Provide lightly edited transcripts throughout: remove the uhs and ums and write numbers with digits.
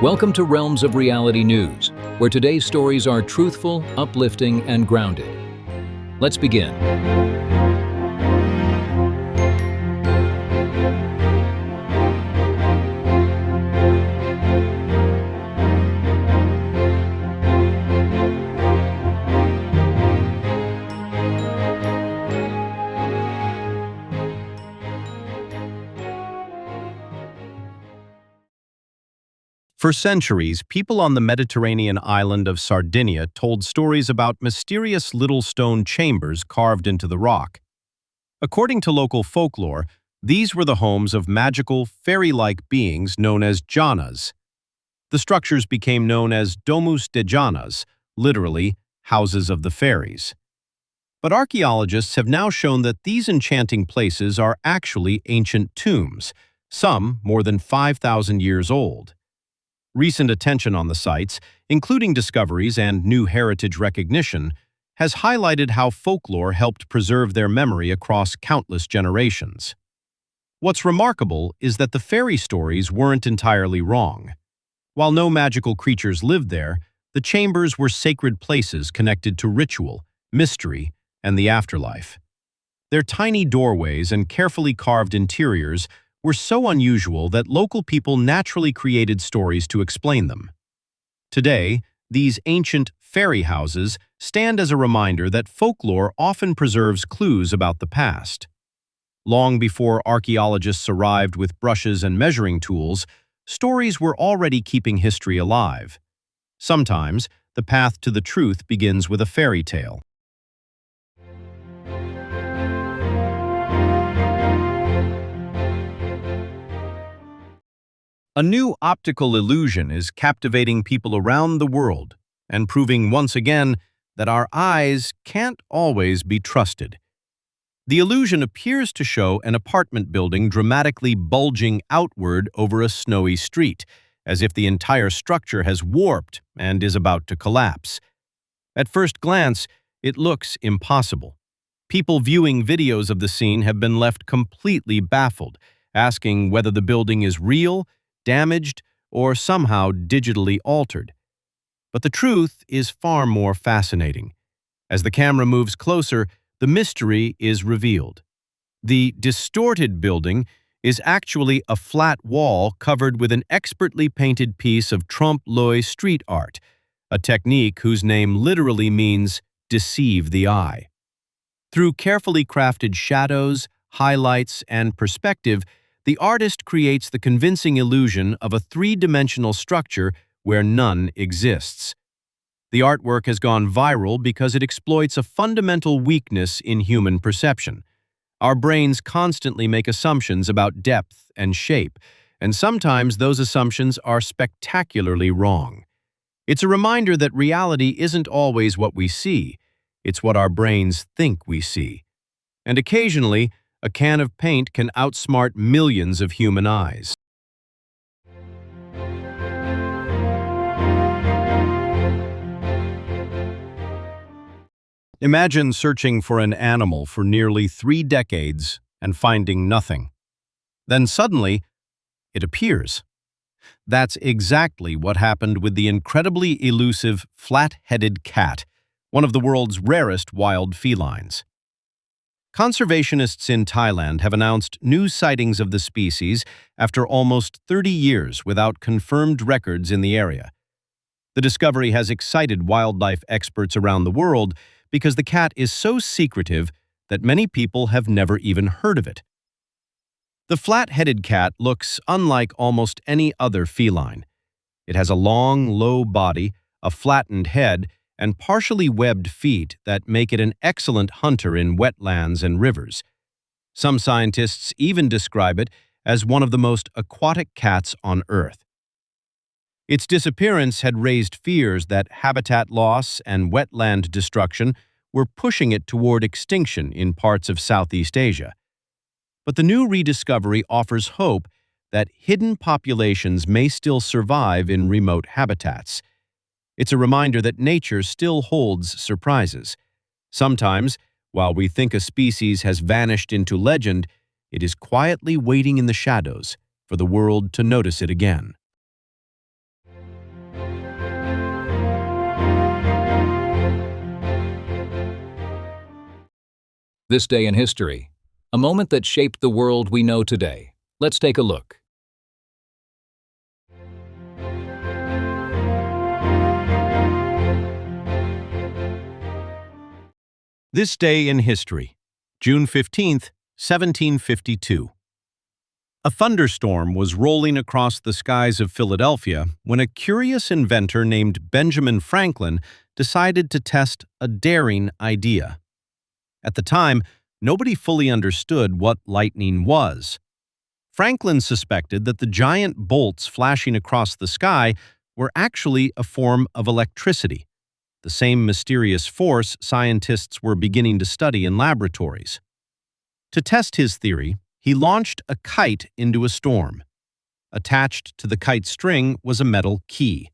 Welcome to Realms of Reality News, where today's stories are truthful, uplifting, and grounded. Let's begin. For centuries, people on the Mediterranean island of Sardinia told stories about mysterious little stone chambers carved into the rock. According to local folklore, these were the homes of magical, fairy-like beings known as Jannas. The structures became known as Domus de Jannas, literally, houses of the fairies. But archaeologists have now shown that these enchanting places are actually ancient tombs, some more than 5,000 years old. Recent attention on the sites, including discoveries and new heritage recognition, has highlighted how folklore helped preserve their memory across countless generations. What's remarkable is that the fairy stories weren't entirely wrong. While no magical creatures lived there, the chambers were sacred places connected to ritual, mystery, and the afterlife. Their tiny doorways and carefully carved interiors were so unusual that local people naturally created stories to explain them. Today, these ancient fairy houses stand as a reminder that folklore often preserves clues about the past. Long before archaeologists arrived with brushes and measuring tools, stories were already keeping history alive. Sometimes, the path to the truth begins with a fairy tale. A new optical illusion is captivating people around the world and proving once again that our eyes can't always be trusted. The illusion appears to show an apartment building dramatically bulging outward over a snowy street, as if the entire structure has warped and is about to collapse. At first glance, it looks impossible. People viewing videos of the scene have been left completely baffled, asking whether the building is real, damaged, or somehow digitally altered. But the truth is far more fascinating. As the camera moves closer, the mystery is revealed. The distorted building is actually a flat wall covered with an expertly painted piece of trompe-l'oeil street art, a technique whose name literally means deceive the eye. Through carefully crafted shadows, highlights, and perspective, the artist creates the convincing illusion of a three-dimensional structure where none exists. The artwork has gone viral because it exploits a fundamental weakness in human perception. Our brains constantly make assumptions about depth and shape, and sometimes those assumptions are spectacularly wrong. It's a reminder that reality isn't always what we see, it's what our brains think we see. And occasionally, a can of paint can outsmart millions of human eyes. Imagine searching for an animal for nearly 3 decades and finding nothing. Then suddenly, it appears. That's exactly what happened with the incredibly elusive flat-headed cat, one of the world's rarest wild felines. Conservationists in Thailand have announced new sightings of the species after almost 30 years without confirmed records in the area. The discovery has excited wildlife experts around the world because the cat is so secretive that many people have never even heard of it. The flat-headed cat looks unlike almost any other feline. It has a long, low body, a flattened head, and partially webbed feet that make it an excellent hunter in wetlands and rivers. Some scientists even describe it as one of the most aquatic cats on Earth. Its disappearance had raised fears that habitat loss and wetland destruction were pushing it toward extinction in parts of Southeast Asia. But the new rediscovery offers hope that hidden populations may still survive in remote habitats. It's a reminder that nature still holds surprises. Sometimes, while we think a species has vanished into legend, it is quietly waiting in the shadows for the world to notice it again. This day in history, a moment that shaped the world we know today. Let's take a look. This day in history, June 15th, 1752. A thunderstorm was rolling across the skies of Philadelphia when a curious inventor named Benjamin Franklin decided to test a daring idea. At the time, nobody fully understood what lightning was. Franklin suspected that the giant bolts flashing across the sky were actually a form of electricity, the same mysterious force scientists were beginning to study in laboratories. To test his theory, he launched a kite into a storm. Attached to the kite string was a metal key.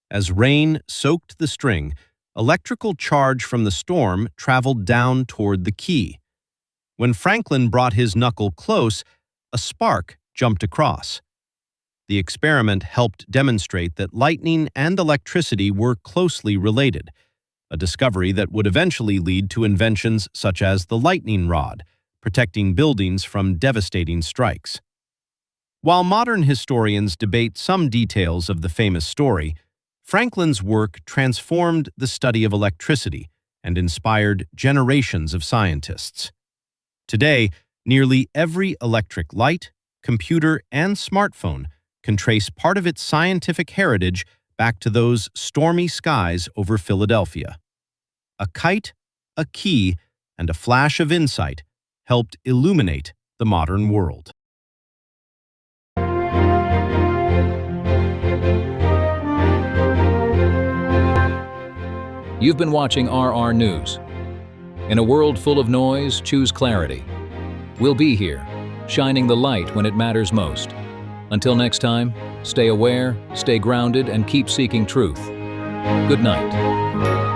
As rain soaked the string, electrical charge from the storm traveled down toward the key. When Franklin brought his knuckle close, a spark jumped across. The experiment helped demonstrate that lightning and electricity were closely related, a discovery that would eventually lead to inventions such as the lightning rod, protecting buildings from devastating strikes. While modern historians debate some details of the famous story, Franklin's work transformed the study of electricity and inspired generations of scientists. Today, nearly every electric light, computer, and smartphone can trace part of its scientific heritage back to those stormy skies over Philadelphia. A kite, a key, and a flash of insight helped illuminate the modern world. You've been watching RR News. In a world full of noise, choose clarity. We'll be here, shining the light when it matters most. Until next time, stay aware, stay grounded, and keep seeking truth. Good night.